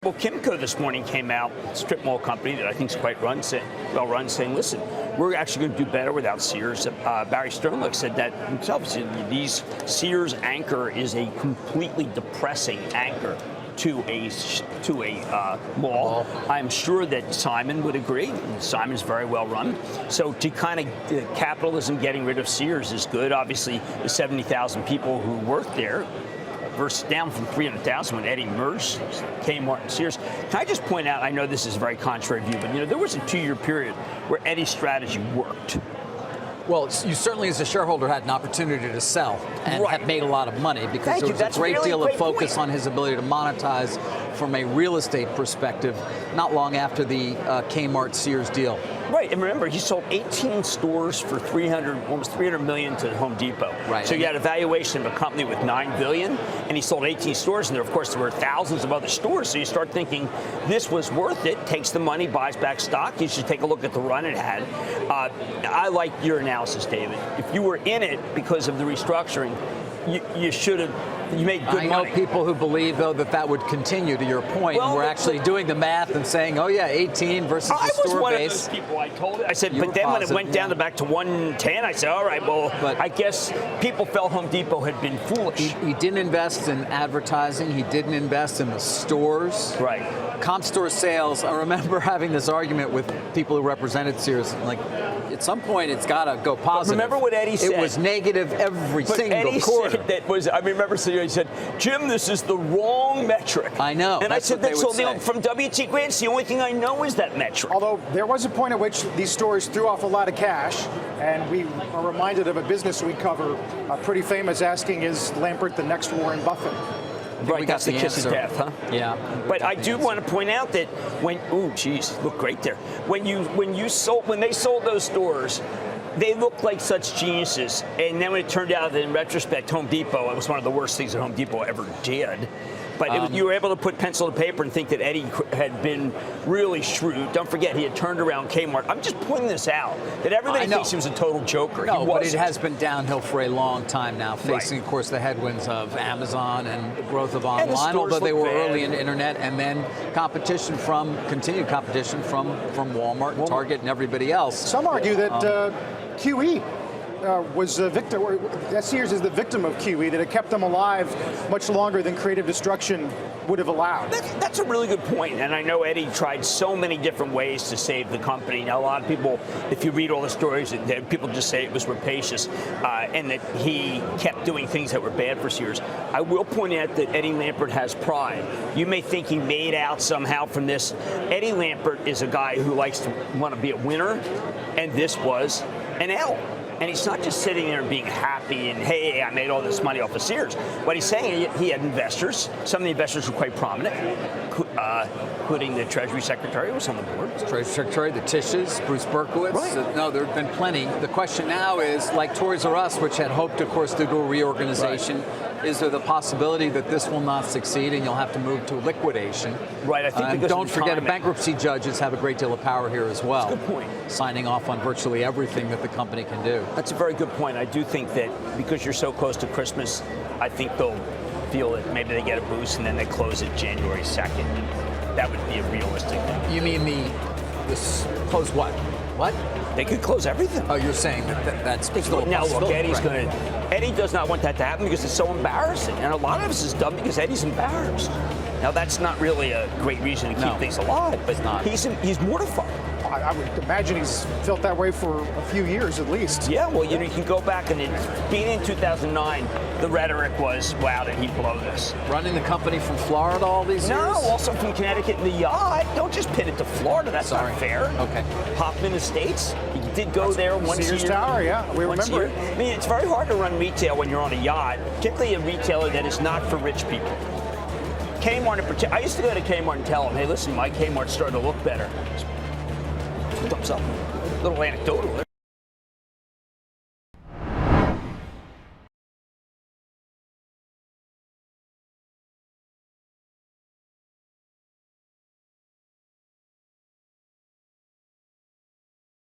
Well, Kimco this morning came out, strip mall company that I think is quite well run, saying, listen, we're actually going to do better without Sears. Barry Sternlicht said that himself. These Sears anchor is a completely depressing anchor to a mall. I'm sure that Simon would agree. Simon's very well run. So to kind of capitalism getting rid of Sears is good. Obviously, the 70,000 people who work there versus down from 300,000 when Eddie merged Kmart and Sears. Can I just point out, I know this is a very contrary view, but there was a 2-year period where Eddie's strategy worked. Well, you certainly, as a shareholder, had an opportunity to sell and have made a lot of money because there was a great deal of focus on his ability to monetize from a real estate perspective not long after the Kmart Sears deal. Right, and remember, he sold 18 stores for almost $300 million to Home Depot. Right. So you had a valuation of a company with $9 billion, and he sold 18 stores, and there, of course, there were thousands of other stores. So you start thinking this was worth it. Takes the money, buys back stock. You should take a look at the run it had. I like your analysis, David. If you were in it because of the restructuring, you should have. You made good money. I know people who believe, though, that would continue, to your point. Well, we're actually doing the math and saying, oh, yeah, 18 versus the store base. I was one of those people. I told it. I said, but then when it went down to back to 110, I said, all right, well, but I guess people felt Home Depot had been foolish. He didn't invest in advertising. He didn't invest in the stores. Right. Comp store sales, I remember having this argument with people who represented Sears, like, at some point, it's got to go positive. Remember what Eddie said? It was negative every single Eddie quarter. Said that was, I remember he said, Jim, this is the wrong metric. I know. And I said, from W.T. Grant's, the only thing I know is that metric. Although there was a point at which these stores threw off a lot of cash, and we are reminded of a business we cover, pretty famous, asking, is Lampert the next Warren Buffett? Right, that's the kiss of death, huh? Yeah. But I do want to point out that look great there. When they sold those stores, they looked like such geniuses. And then when it turned out that in retrospect, Home Depot, it was one of the worst things that Home Depot ever did. But you were able to put pencil to paper and think that Eddie had been really shrewd. Don't forget, he had turned around Kmart. I'm just pointing this out, that everybody thinks he was a total joker. No, but it has been downhill for a long time now, facing, of course, the headwinds of Amazon and the growth of online, although they were early in the internet, and then continued competition from Walmart and Target and everybody else. Some argue that QE was a victim, or Sears is the victim of QE, that it kept them alive much longer than creative destruction would have allowed. That's a really good point, and I know Eddie tried so many different ways to save the company. Now, a lot of people, if you read all the stories, people just say it was rapacious, and that he kept doing things that were bad for Sears. I will point out that Eddie Lampert has pride. You may think he made out somehow from this. Eddie Lampert is a guy who likes to want to be a winner, and this was an L. And he's not just sitting there and being happy and, hey, I made all this money off of Sears. What he's saying, he had investors. Some of the investors were quite prominent, including the Treasury Secretary was on the board. Treasury Secretary, the Tisches, Bruce Berkowitz. Right. No, there have been plenty. The question now is, like Toys R Us, which had hoped, of course, to do a reorganization, is there the possibility that this will not succeed and you'll have to move to liquidation? Right, I think because don't forget, bankruptcy judges have a great deal of power here as well. That's a good point. Signing off on virtually everything that the company can do. That's a very good point. I do think that because you're so close to Christmas, I think they'll feel that maybe they get a boost and then they close it January 2nd. That would be a realistic thing. You mean this close what? What? They could close everything. Oh, you're saying that's still a now look, possibility. Eddie does not want that to happen because it's so embarrassing, and a lot of this is done because Eddie's embarrassed. Now that's not really a great reason to keep things alive, but he's mortified. I would imagine he's felt that way for a few years at least. Yeah, well, you can go back and being in 2009, the rhetoric was, wow, did he blow this? Running the company from Florida all these years? No, also from Connecticut and the yacht. Don't just pin it to Florida. That's not fair. Okay. Hoffman Estates, he did go there once a year. Sears Tower, yeah, we remember it. I mean, it's very hard to run retail when you're on a yacht, particularly a retailer that is not for rich people. Kmart in particular, I used to go to Kmart and tell them, hey, listen, my Kmart's starting to look better. Thumbs up. A little anecdotal there.